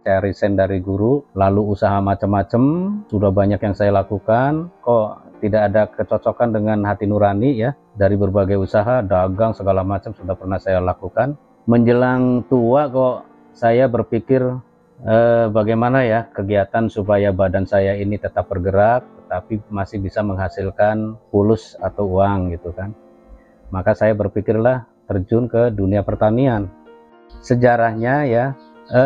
Saya resign dari guru, lalu usaha macam-macam, sudah banyak yang saya lakukan, kok tidak ada kecocokan dengan hati nurani ya. Dari berbagai usaha, dagang, segala macam sudah pernah saya lakukan. Menjelang tua kok saya berpikir bagaimana ya kegiatan supaya badan saya ini tetap bergerak, tetapi masih bisa menghasilkan pulus atau uang gitu kan. Maka saya berpikirlah terjun ke dunia pertanian. Sejarahnya ya,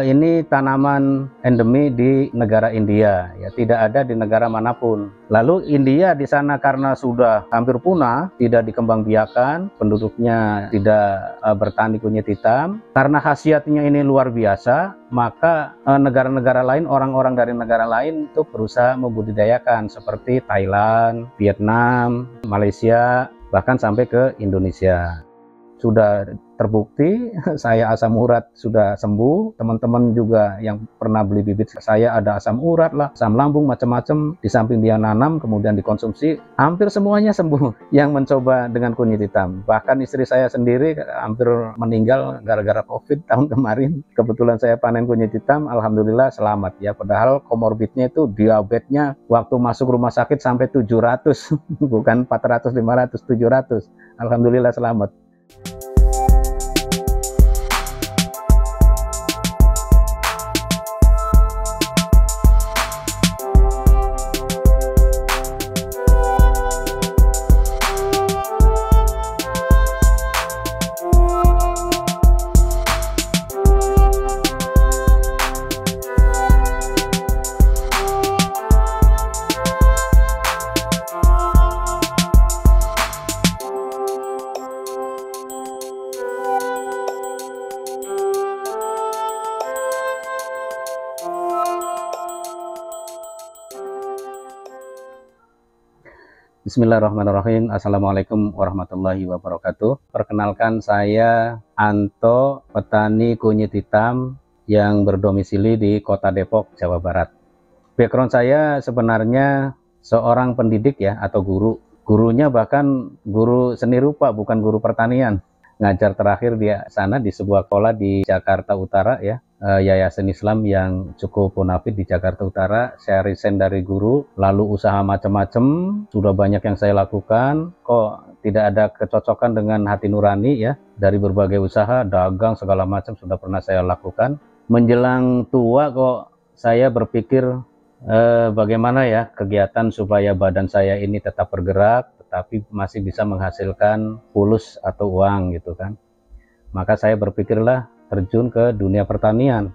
ini tanaman endemi di negara India ya, tidak ada di negara manapun. Lalu India di sana karena sudah hampir punah, tidak dikembangbiakan, penduduknya tidak bertani kunyit hitam. Karena khasiatnya ini luar biasa, maka negara-negara lain, orang-orang dari negara lain itu berusaha membudidayakan seperti Thailand, Vietnam, Malaysia, bahkan sampai ke Indonesia. Sudah terbukti saya asam urat sudah sembuh. Teman-teman juga yang pernah beli bibit saya ada asam urat lah, asam lambung, macam-macam. Di samping dia nanam kemudian dikonsumsi, hampir semuanya sembuh yang mencoba dengan kunyit hitam. Bahkan istri saya sendiri hampir meninggal gara-gara COVID tahun kemarin. Kebetulan saya panen kunyit hitam, alhamdulillah selamat ya. Padahal komorbidnya itu diabetesnya waktu masuk rumah sakit sampai 700 bukan 400, 500, 700. Alhamdulillah selamat. Bismillahirrahmanirrahim. Assalamualaikum warahmatullahi wabarakatuh. Perkenalkan, saya Anto, petani kunyit hitam yang berdomisili di Kota Depok, Jawa Barat. Background saya sebenarnya seorang pendidik ya, atau guru. Gurunya bahkan guru seni rupa, bukan guru pertanian. Ngajar terakhir di sana di sebuah sekolah di Jakarta Utara ya. Yayasan Islam yang cukup bonafit di Jakarta Utara. Saya resign dari guru, lalu usaha macam-macam, sudah banyak yang saya lakukan, kok tidak ada kecocokan dengan hati nurani ya. Dari berbagai usaha, dagang, segala macam sudah pernah saya lakukan. Menjelang tua kok saya berpikir bagaimana ya kegiatan supaya badan saya ini tetap bergerak, tetapi masih bisa menghasilkan pulus atau uang gitu kan. Maka saya berpikirlah terjun ke dunia pertanian.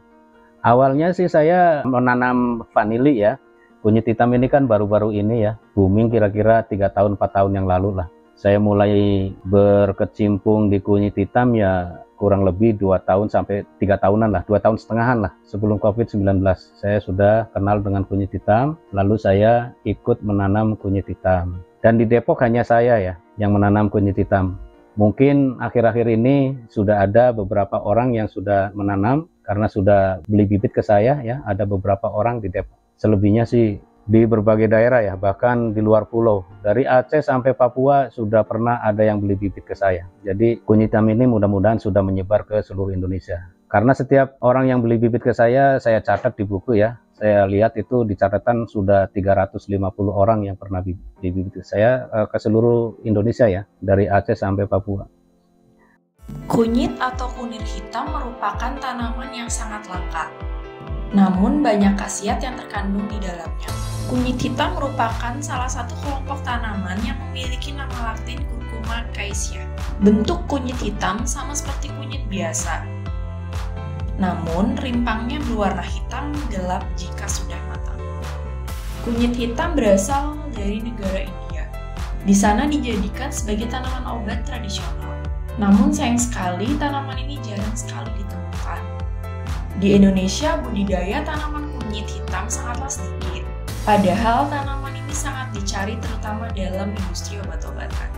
Awalnya sih saya menanam vanili ya. Kunyit hitam ini kan baru-baru ini ya, booming kira-kira 3 tahun 4 tahun yang lalu lah. Saya mulai berkecimpung di kunyit hitam ya kurang lebih 2 tahun sampai 3 tahunan lah, 2 tahun setengahan lah sebelum COVID-19. Saya sudah kenal dengan kunyit hitam, lalu saya ikut menanam kunyit hitam. Dan di Depok hanya saya ya yang menanam kunyit hitam. Mungkin akhir-akhir ini sudah ada beberapa orang yang sudah menanam karena sudah beli bibit ke saya ya, ada beberapa orang di Depok. Selebihnya sih di berbagai daerah ya, bahkan di luar pulau. Dari Aceh sampai Papua sudah pernah ada yang beli bibit ke saya. Jadi kunyit hitam ini mudah-mudahan sudah menyebar ke seluruh Indonesia. Karena setiap orang yang beli bibit ke saya catat di buku ya. Saya lihat itu di catatan sudah 350 orang yang pernah beli bibit saya ke seluruh Indonesia ya, dari Aceh sampai Papua. Kunyit atau kunir hitam merupakan tanaman yang sangat langka. Namun banyak khasiat yang terkandung di dalamnya. Kunyit hitam merupakan salah satu kelompok tanaman yang memiliki nama latin Curcuma caesia. Bentuk kunyit hitam sama seperti kunyit biasa. Namun, rimpangnya berwarna hitam gelap jika sudah matang. Kunyit hitam berasal dari negara India. Di sana dijadikan sebagai tanaman obat tradisional. Namun sayang sekali tanaman ini jarang sekali ditemukan. Di Indonesia, budidaya tanaman kunyit hitam sangatlah sedikit. Padahal tanaman ini sangat dicari terutama dalam industri obat-obatan.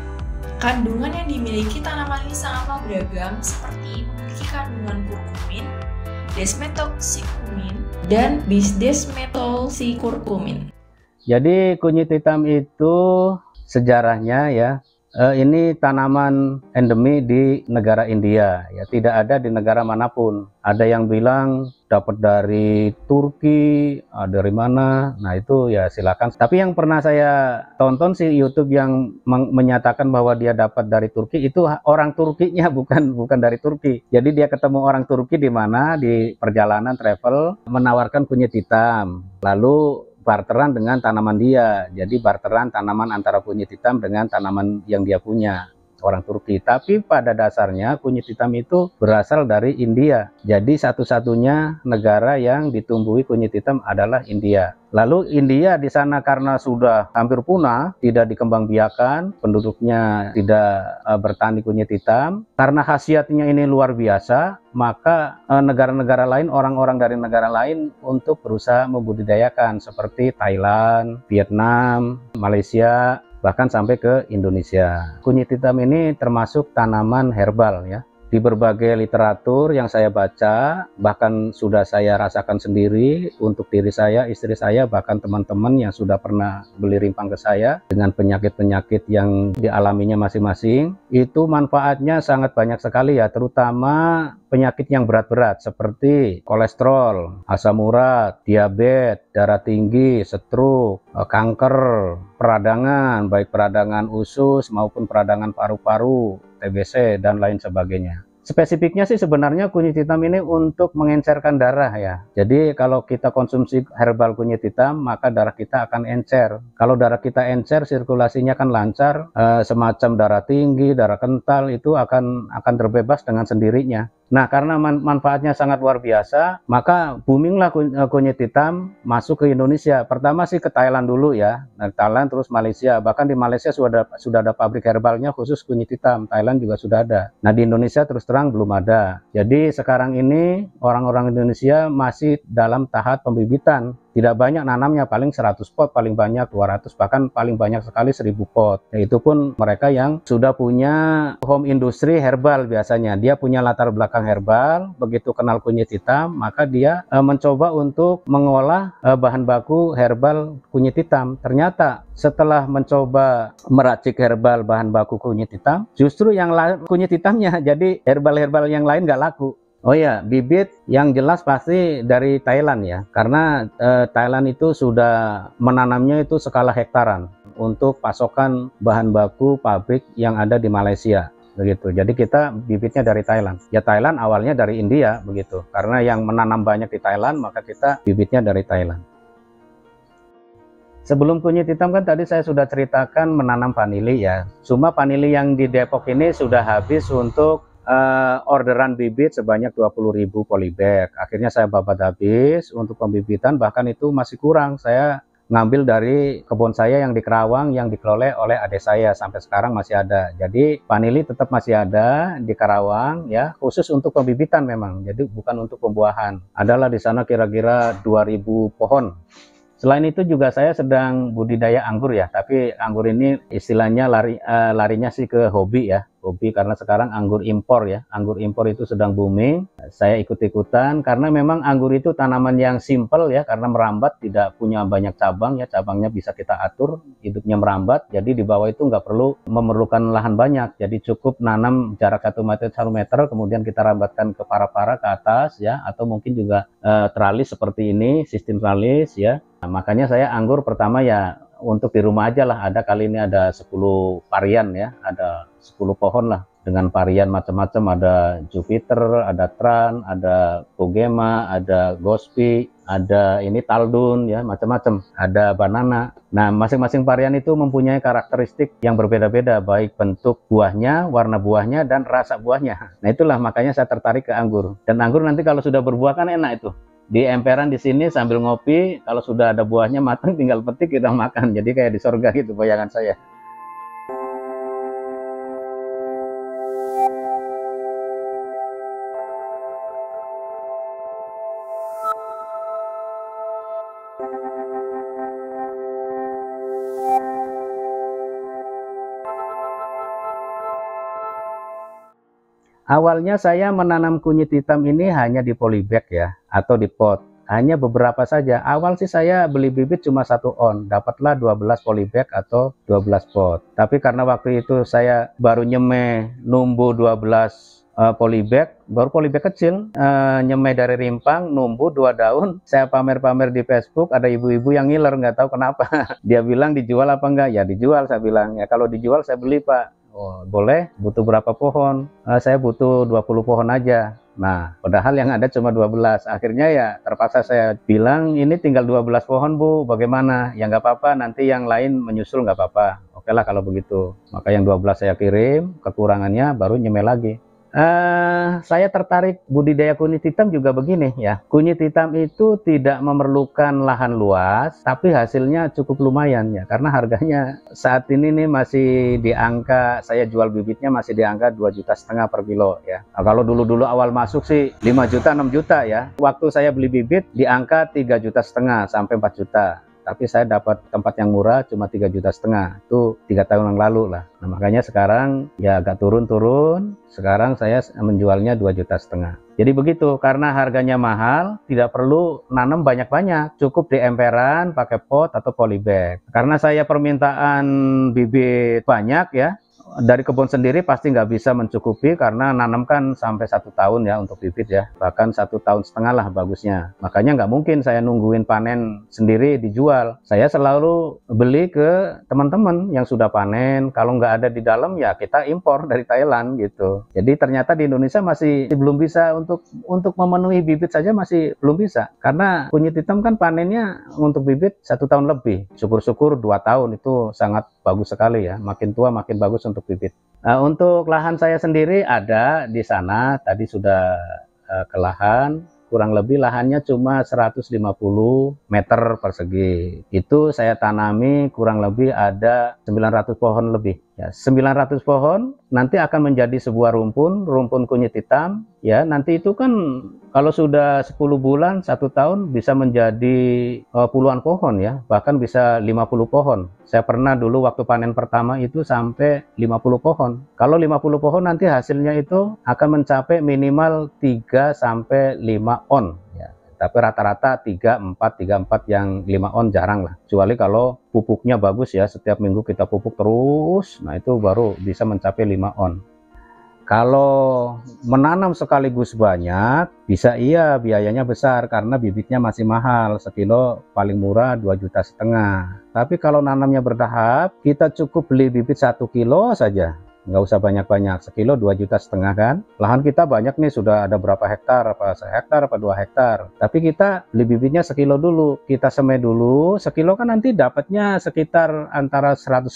Kandungan yang dimiliki tanaman ini sangatlah beragam, seperti memiliki kandungan kurkumin, desmethoxycurcumin, dan bis-desmethoxycurcumin. Jadi kunyit hitam itu sejarahnya ya, ini tanaman endemi di negara India, ya tidak ada di negara manapun. Ada yang bilang dapat dari Turki, dari mana? Nah itu ya silakan. Tapi yang pernah saya tonton sih YouTube yang menyatakan bahwa dia dapat dari Turki itu orang Turkinya bukan dari Turki. Jadi dia ketemu orang Turki di mana di perjalanan travel menawarkan kunyit hitam. Lalu barteran dengan tanaman dia. Jadi barteran tanaman antara kunyit hitam dengan tanaman yang dia punya, orang Turki. Tapi pada dasarnya kunyit hitam itu berasal dari India. Jadi satu-satunya negara yang ditumbuhi kunyit hitam adalah India. Lalu India di sana karena sudah hampir punah, tidak dikembangbiakan, penduduknya tidak bertani kunyit hitam. Karena khasiatnya ini luar biasa, maka negara-negara lain, orang-orang dari negara lain untuk berusaha membudidayakan seperti Thailand, Vietnam, Malaysia, bahkan sampai ke Indonesia. Kunyit hitam ini termasuk tanaman herbal ya. Di berbagai literatur yang saya baca, bahkan sudah saya rasakan sendiri untuk diri saya, istri saya, bahkan teman-teman yang sudah pernah beli rimpang ke saya dengan penyakit-penyakit yang dialaminya masing-masing, itu manfaatnya sangat banyak sekali ya, terutama penyakit yang berat-berat seperti kolesterol, asam urat, diabetes, darah tinggi, stroke, kanker, peradangan, baik peradangan usus maupun peradangan paru-paru, TBC, dan lain sebagainya. Spesifiknya sih sebenarnya kunyit hitam ini untuk mengencerkan darah ya. Jadi kalau kita konsumsi herbal kunyit hitam, maka darah kita akan encer. Kalau darah kita encer, sirkulasinya akan lancar, semacam darah tinggi, darah kental itu akan terbebas dengan sendirinya. Nah, karena manfaatnya sangat luar biasa, maka boominglah kunyit hitam masuk ke Indonesia. Pertama sih ke Thailand dulu ya, nah, Thailand terus Malaysia. Bahkan di Malaysia sudah ada pabrik herbalnya khusus kunyit hitam. Thailand juga sudah ada. Nah, di Indonesia terus terang belum ada. Jadi sekarang ini orang-orang Indonesia masih dalam tahap pembibitan. Tidak banyak nanamnya, paling 100 pot, paling banyak 200, bahkan paling banyak sekali 1000 pot. Itu pun mereka yang sudah punya home industry herbal biasanya. Dia punya latar belakang herbal, begitu kenal kunyit hitam, maka dia mencoba untuk mengolah bahan baku herbal kunyit hitam. Ternyata setelah mencoba meracik herbal bahan baku kunyit hitam, justru yang kunyit hitamnya, jadi herbal-herbal yang lain nggak laku. Oh ya, bibit yang jelas pasti dari Thailand ya, karena Thailand itu sudah menanamnya itu skala hektaran untuk pasokan bahan baku pabrik yang ada di Malaysia, begitu. Jadi kita bibitnya dari Thailand. Ya Thailand awalnya dari India, begitu. Karena yang menanam banyak di Thailand, maka kita bibitnya dari Thailand. Sebelum kunyit hitam kan tadi saya sudah ceritakan menanam vanili ya. Cuma vanili yang di Depok ini sudah habis untuk orderan bibit sebanyak 20.000 polybag. Akhirnya saya babat habis untuk pembibitan, bahkan itu masih kurang. Saya ngambil dari kebun saya yang di Karawang yang dikelola oleh adik saya, sampai sekarang masih ada. Jadi vanili tetap masih ada di Karawang ya, khusus untuk pembibitan memang. Jadi bukan untuk pembuahan. Adalah di sana kira-kira 2000 pohon. Selain itu juga saya sedang budidaya anggur ya, tapi anggur ini istilahnya larinya sih ke hobi ya. Hobi karena sekarang anggur impor ya, anggur impor itu sedang booming. Saya ikut-ikutan karena memang anggur itu tanaman yang simple ya, karena merambat, tidak punya banyak cabang ya, cabangnya bisa kita atur, hidupnya merambat, jadi di bawah itu nggak perlu memerlukan lahan banyak, jadi cukup nanam jarak 1 meter, kemudian kita rambatkan ke para-para ke atas ya, atau mungkin juga teralis seperti ini, sistem teralis ya. Nah, makanya saya anggur pertama ya untuk di rumah aja lah, ada kali ini ada 10 varian ya, ada 10 pohon lah dengan varian macam-macam, ada Jupiter, ada Tran, ada Kogema, ada Gospi, ada ini Taldun ya, macam-macam, ada banana. Nah, masing-masing varian itu mempunyai karakteristik yang berbeda-beda, baik bentuk buahnya, warna buahnya, dan rasa buahnya. Nah, itulah makanya saya tertarik ke anggur. Dan anggur nanti kalau sudah berbuah kan enak itu. Di emperan di sini sambil ngopi, kalau sudah ada buahnya matang tinggal petik kita makan. Jadi kayak di surga gitu bayangan saya. Awalnya saya menanam kunyit hitam ini hanya di polybag ya, atau di pot. hanya beberapa saja. Awal sih saya beli bibit cuma 1 on, dapatlah 12 polybag atau 12 pot. Tapi karena waktu itu saya baru nyemeh numbuh 12 polybag, baru polybag kecil, nyemeh dari rimpang, numbuh 2 daun, saya pamer-pamer di Facebook, ada ibu-ibu yang ngiler, nggak tahu kenapa. Dia bilang dijual apa enggak? Ya dijual, saya bilang. Ya kalau dijual saya beli, Pak. Oh, boleh, butuh berapa pohon? Saya butuh 20 pohon aja. Nah, padahal yang ada cuma 12. Akhirnya ya terpaksa saya bilang, ini tinggal 12 pohon, Bu, bagaimana? Ya nggak apa-apa, nanti yang lain menyusul nggak apa-apa. Oke lah kalau begitu. Maka yang 12 saya kirim, kekurangannya baru nyemeh lagi. Saya tertarik budidaya kunyit hitam juga begini ya. Kunyit hitam itu tidak memerlukan lahan luas, tapi hasilnya cukup lumayan ya. Karena harganya saat ini nih masih di angka, saya jual bibitnya masih di angka 2,5 juta per kilo ya. Nah, kalau dulu-dulu awal masuk sih 5 juta, 6 juta ya. Waktu saya beli bibit di angka 3,5 juta sampai 4 juta. Tapi saya dapat tempat yang murah cuma 3,5 juta, itu 3 tahun yang lalu lah. Nah, makanya sekarang ya agak turun-turun, sekarang saya menjualnya 2,5 juta. Jadi begitu, karena harganya mahal, tidak perlu nanam banyak-banyak, cukup di emperan, pakai pot atau polybag. Karena saya permintaan bibit banyak ya, dari kebun sendiri pasti nggak bisa mencukupi karena nanam kan sampai 1 tahun ya untuk bibit ya, bahkan 1,5 tahun lah bagusnya. Makanya nggak mungkin saya nungguin panen sendiri dijual. Saya selalu beli ke teman-teman yang sudah panen. Kalau nggak ada di dalam ya kita impor dari Thailand gitu. Jadi ternyata di Indonesia masih belum bisa untuk memenuhi bibit saja, masih belum bisa. Karena kunyit hitam kan panennya untuk bibit 1 tahun lebih. Syukur-syukur 2 tahun itu sangat bagus sekali ya. Makin tua makin bagus untuk bibit. Untuk lahan saya sendiri ada di sana, tadi sudah ke lahan, kurang lebih lahannya cuma 150 meter persegi. Itu saya tanami kurang lebih ada 900 pohon lebih. Ya, 900 pohon nanti akan menjadi sebuah rumpun kunyit hitam. Ya, nanti itu kan kalau sudah 10 bulan, 1 tahun bisa menjadi puluhan pohon ya, bahkan bisa 50 pohon. Saya pernah dulu waktu panen pertama itu sampai 50 pohon. Kalau 50 pohon nanti hasilnya itu akan mencapai minimal 3 sampai 5 on ya. Tapi rata-rata 3, 4 yang 5 on jarang lah. Kecuali kalau pupuknya bagus ya, setiap minggu kita pupuk terus, nah itu baru bisa mencapai 5 on. Kalau menanam sekaligus banyak, bisa iya biayanya besar karena bibitnya masih mahal, sekilo paling murah 2,5 juta. Tapi kalau nanamnya bertahap, kita cukup beli bibit 1 kilo saja. Nggak usah banyak-banyak, sekilo 2,5 juta kan. Lahan kita banyak nih, sudah ada berapa hektar, apa 1 hektar, apa 2 hektar. Tapi kita beli bibitnya sekilo dulu, kita semai dulu. Sekilo kan nanti dapatnya sekitar antara 150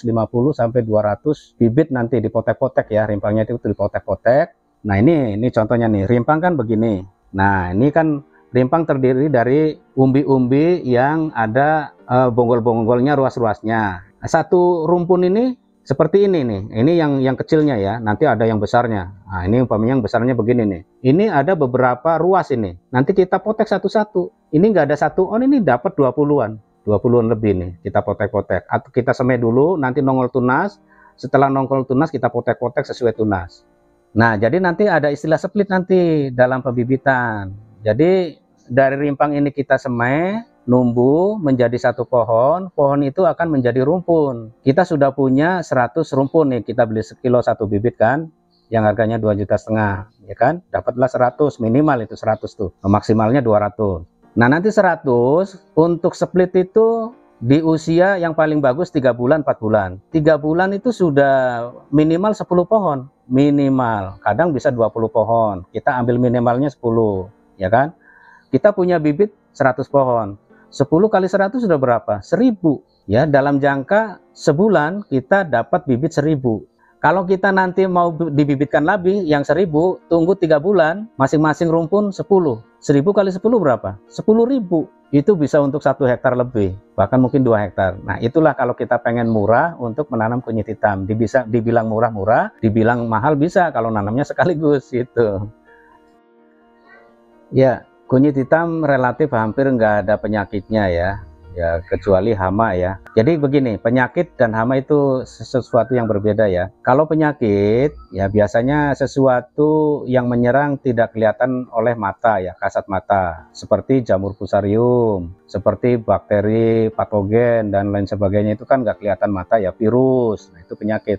sampai 200 bibit nanti dipotek-potek ya, rimpangnya itu dipotek-potek. Nah ini contohnya nih, rimpang kan begini. Nah ini kan rimpang terdiri dari umbi-umbi yang ada bonggol-bonggolnya, ruas-ruasnya. Satu rumpun ini seperti ini nih, ini yang kecilnya ya, nanti ada yang besarnya. Nah ini umpamanya yang besarnya begini nih. Ini ada beberapa ruas ini, nanti kita potek satu-satu. Ini nggak ada 1 on, ini dapat 20-an lebih nih, kita potek-potek. Atau kita semai dulu, nanti nongol tunas, setelah nongol tunas kita potek-potek sesuai tunas. Nah jadi nanti ada istilah split nanti dalam pembibitan. Jadi dari rimpang ini kita semai, numbuh menjadi 1 pohon, pohon itu akan menjadi rumpun. Kita sudah punya 100 rumpun nih, kita beli sekilo 1 bibit kan, yang harganya 2,5 juta ya kan, dapatlah 100, minimal itu 100 tuh, maksimalnya 200. Nah nanti 100 untuk split itu di usia yang paling bagus 3 bulan, 4 bulan. 3 bulan itu sudah minimal 10 pohon, minimal, kadang bisa 20 pohon, kita ambil minimalnya 10, ya kan. Kita punya bibit 100 pohon. 10 kali 100 sudah berapa? 1.000 ya, dalam jangka sebulan kita dapat bibit 1.000. Kalau kita nanti mau dibibitkan lebih yang 1.000, tunggu 3 bulan, masing-masing rumpun 10. 1.000 kali 10 berapa? 10.000. Itu bisa untuk 1 hektar lebih, bahkan mungkin 2 hektar. Nah itulah kalau kita pengen murah untuk menanam kunyit hitam. Dibilang murah-murah, dibilang mahal bisa kalau nanamnya sekaligus gitu. Ya, kunyit hitam relatif hampir nggak ada penyakitnya ya. ya, kecuali hama ya. Jadi begini, penyakit dan hama itu sesuatu yang berbeda ya. Kalau penyakit ya biasanya sesuatu yang menyerang tidak kelihatan oleh mata ya, kasat mata, seperti jamur fusarium, seperti bakteri patogen dan lain sebagainya, itu kan nggak kelihatan mata ya, virus. Nah, itu penyakit.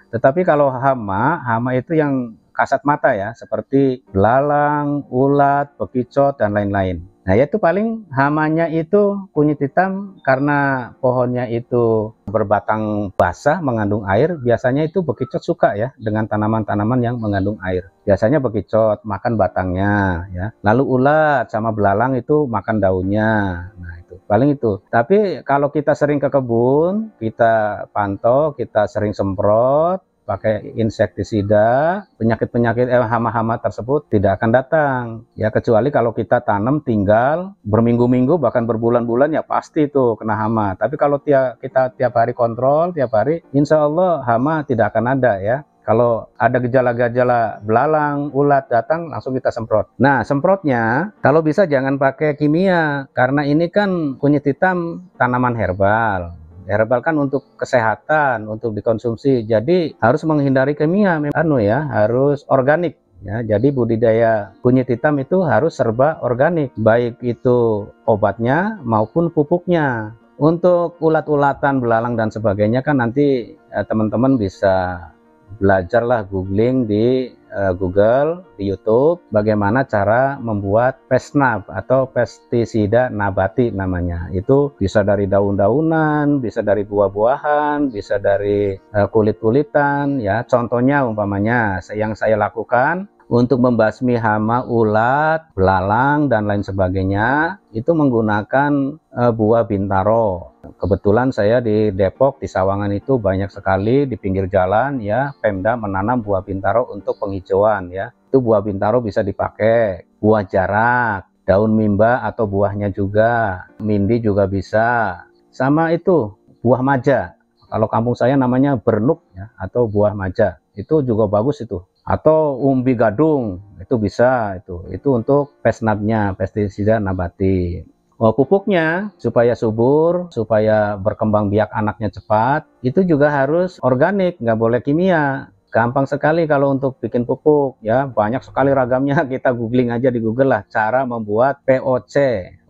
Tetapi kalau hama itu yang kasat mata ya, seperti belalang, ulat, bekicot, dan lain-lain. Nah, yaitu paling hamanya itu kunyit hitam karena pohonnya itu berbatang basah mengandung air. Biasanya itu bekicot suka ya dengan tanaman-tanaman yang mengandung air. Biasanya bekicot makan batangnya ya. Lalu ulat sama belalang itu makan daunnya. Nah, itu paling itu. Tapi kalau kita sering ke kebun, kita pantau, kita sering semprot pakai insektisida, penyakit-penyakit hama-hama tersebut tidak akan datang ya, kecuali kalau kita tanam tinggal berminggu-minggu bahkan berbulan-bulan ya pasti itu kena hama. Tapi kalau kita tiap hari kontrol, tiap hari, insya Allah hama tidak akan ada ya. Kalau ada gejala-gejala belalang, ulat datang, langsung kita semprot. Nah, semprotnya kalau bisa jangan pakai kimia, karena ini kan kunyit hitam tanaman herbal. Herbal kan untuk kesehatan, untuk dikonsumsi. Jadi harus menghindari kimia, harus organik. Ya, jadi budidaya kunyit hitam itu harus serba organik, baik itu obatnya maupun pupuknya. Untuk ulat-ulatan, belalang dan sebagainya kan nanti teman-teman bisa belajarlah, googling di Google, di YouTube, bagaimana cara membuat pesnab atau pestisida nabati namanya. Itu bisa dari daun-daunan, bisa dari buah-buahan, bisa dari kulit-kulitan ya. Contohnya umpamanya yang saya lakukan untuk membasmi hama ulat, belalang dan lain sebagainya itu menggunakan buah bintaro. Kebetulan saya di Depok, di Sawangan itu banyak sekali di pinggir jalan ya, Pemda menanam buah bintaro untuk penghijauan ya. Itu buah bintaro bisa dipakai, buah jarak, daun mimba atau buahnya juga, mindi juga bisa. Sama itu buah maja. Kalau kampung saya namanya bernuk ya, atau buah maja. Itu juga bagus itu. Atau umbi gadung, itu bisa itu. Itu untuk pesnabnya, pestisida nabati. Pupuknya supaya subur, supaya berkembang biak anaknya cepat, itu juga harus organik, nggak boleh kimia. Gampang sekali kalau untuk bikin pupuk ya, banyak sekali ragamnya. Kita googling aja di Google lah, cara membuat POC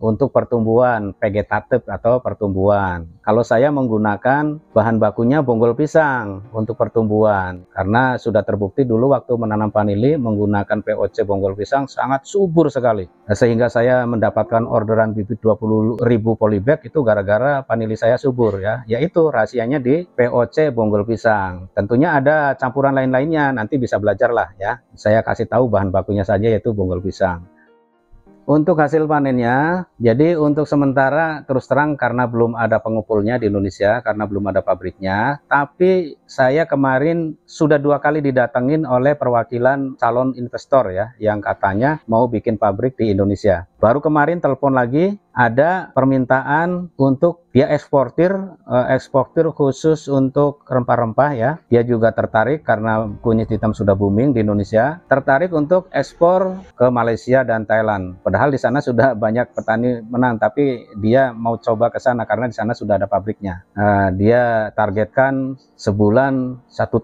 untuk pertumbuhan vegetatif atau pertumbuhan. Kalau saya menggunakan bahan bakunya bonggol pisang untuk pertumbuhan, karena sudah terbukti dulu waktu menanam vanili menggunakan POC bonggol pisang sangat subur sekali, sehingga saya mendapatkan orderan bibit 20.000 polybag itu gara-gara vanili saya subur ya. Yaitu rahasianya di POC bonggol pisang. Tentunya ada campuran lain-lainnya, nanti bisa belajar lah ya. Saya kasih tahu bahan bakunya saja, yaitu bonggol pisang. Untuk hasil panennya, jadi untuk sementara terus terang karena belum ada pengupulnya di Indonesia, karena belum ada pabriknya, tapi saya kemarin sudah 2 kali didatengin oleh perwakilan calon investor ya, yang katanya mau bikin pabrik di Indonesia. Baru kemarin telepon lagi, ada permintaan untuk dia eksportir khusus untuk rempah-rempah ya. Dia juga tertarik karena kunyit hitam sudah booming di Indonesia, tertarik untuk ekspor ke Malaysia dan Thailand. Padahal di sana sudah banyak petani menang, tapi dia mau coba ke sana karena di sana sudah ada pabriknya. Dia targetkan sebulan 1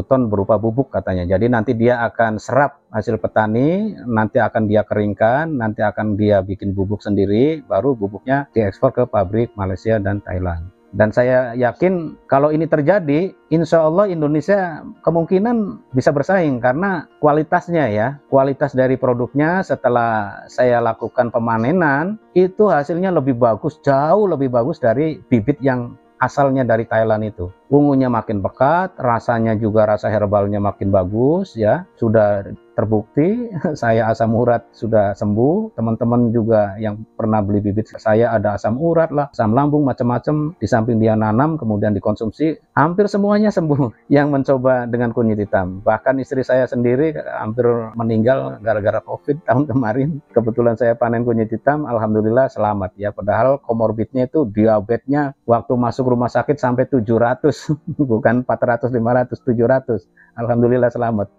ton berupa bubuk katanya. Jadi nanti dia akan serap hasil petani, nanti akan dia keringkan, nanti akan dia bikin bubuk sendiri, baru bubuknya diekspor ke pabrik Malaysia dan Thailand. Dan saya yakin kalau ini terjadi, insya Allah Indonesia kemungkinan bisa bersaing karena kualitasnya ya, kualitas dari produknya setelah saya lakukan pemanenan, itu hasilnya lebih bagus, jauh lebih bagus dari bibit yang asalnya dari Thailand itu. Ungunya makin pekat, rasanya juga rasa herbalnya makin bagus ya. Sudah terbukti, saya asam urat sudah sembuh. Teman-teman juga yang pernah beli bibit saya ada asam urat lah, asam lambung macam-macam. Di samping dia nanam kemudian dikonsumsi, hampir semuanya sembuh yang mencoba dengan kunyit hitam. Bahkan istri saya sendiri hampir meninggal gara-gara COVID tahun kemarin. Kebetulan saya panen kunyit hitam, alhamdulillah selamat ya. Padahal komorbidnya itu diabetesnya waktu masuk rumah sakit sampai 700. Bukan 400, 500, 700. Alhamdulillah selamat.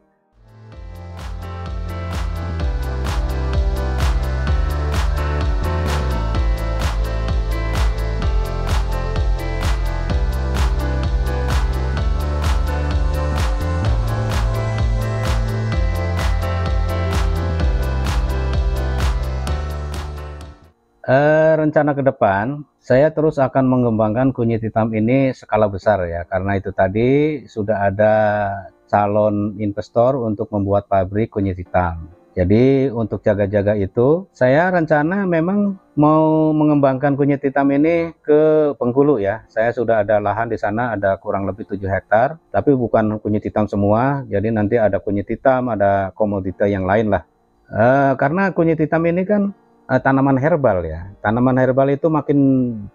Rencana ke depan, saya terus akan mengembangkan kunyit hitam ini skala besar ya, karena itu tadi sudah ada calon investor untuk membuat pabrik kunyit hitam. Jadi untuk jaga-jaga itu, saya rencana memang mau mengembangkan kunyit hitam ini ke Bengkulu ya. Saya sudah ada lahan di sana, ada kurang lebih 7 hektar, tapi bukan kunyit hitam semua. Jadi nanti ada kunyit hitam, ada komoditas yang lain lah. Karena kunyit hitam ini kan tanaman herbal ya. Tanaman herbal itu makin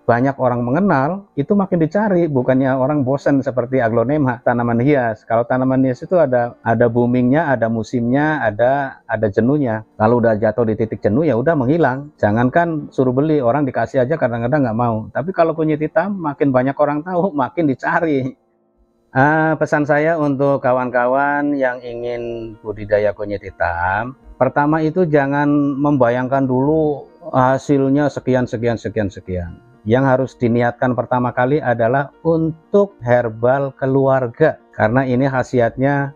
banyak orang mengenal, itu makin dicari, bukannya orang bosan seperti aglonema, tanaman hias. Kalau tanaman hias itu ada boomingnya, ada musimnya, ada jenuhnya. Kalau udah jatuh di titik jenuh ya udah menghilang. Jangankan suruh beli, orang dikasih aja kadang-kadang nggak mau. Tapi kalau kunyit hitam makin banyak orang tahu, makin dicari. Pesan saya untuk kawan-kawan yang ingin budidaya kunyit hitam, pertama itu jangan membayangkan dulu hasilnya sekian. Yang harus diniatkan pertama kali adalah untuk herbal keluarga, karena ini khasiatnya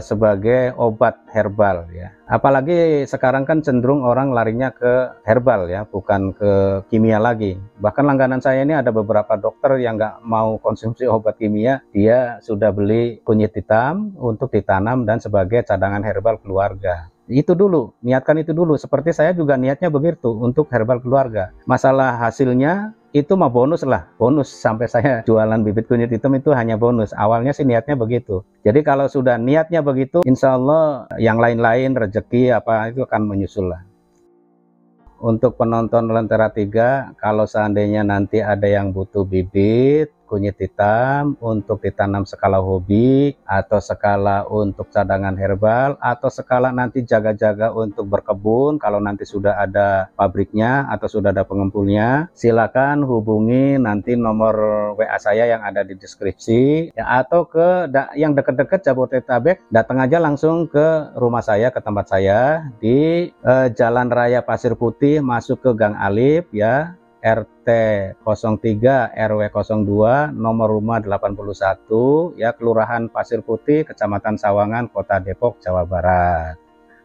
sebagai obat herbal ya. Apalagi sekarang kan cenderung orang larinya ke herbal ya, bukan ke kimia lagi. Bahkan langganan saya ini ada beberapa dokter yang nggak mau konsumsi obat kimia, dia sudah beli kunyit hitam untuk ditanam dan sebagai cadangan herbal keluarga. Itu dulu, niatkan itu dulu. Seperti saya juga niatnya begitu untuk herbal keluarga. Masalah hasilnya itu mah bonus lah, bonus. Sampai saya jualan bibit kunyit hitam itu hanya bonus. Awalnya sih niatnya begitu. Jadi kalau sudah niatnya begitu, insya Allah yang lain-lain rezeki apa itu akan menyusul lah. Untuk penonton Lentera 3, kalau seandainya nanti ada yang butuh bibit kunyit hitam untuk ditanam skala hobi atau skala untuk cadangan herbal atau skala nanti jaga-jaga untuk berkebun, kalau nanti sudah ada pabriknya atau sudah ada pengumpulnya, silakan hubungi nanti nomor WA saya yang ada di deskripsi ya, atau ke yang dekat-dekat Jabodetabek, datang aja langsung ke rumah saya, ke tempat saya di Jalan Raya Pasir Putih, masuk ke Gang Alif ya, RT 03 RW 02, nomor rumah 81 ya, Kelurahan Pasir Putih, Kecamatan Sawangan, Kota Depok, Jawa Barat.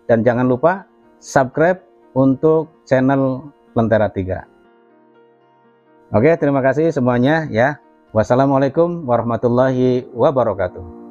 Dan jangan lupa subscribe untuk channel Lentera 3. Oke, terima kasih semuanya ya. Wassalamualaikum warahmatullahi wabarakatuh.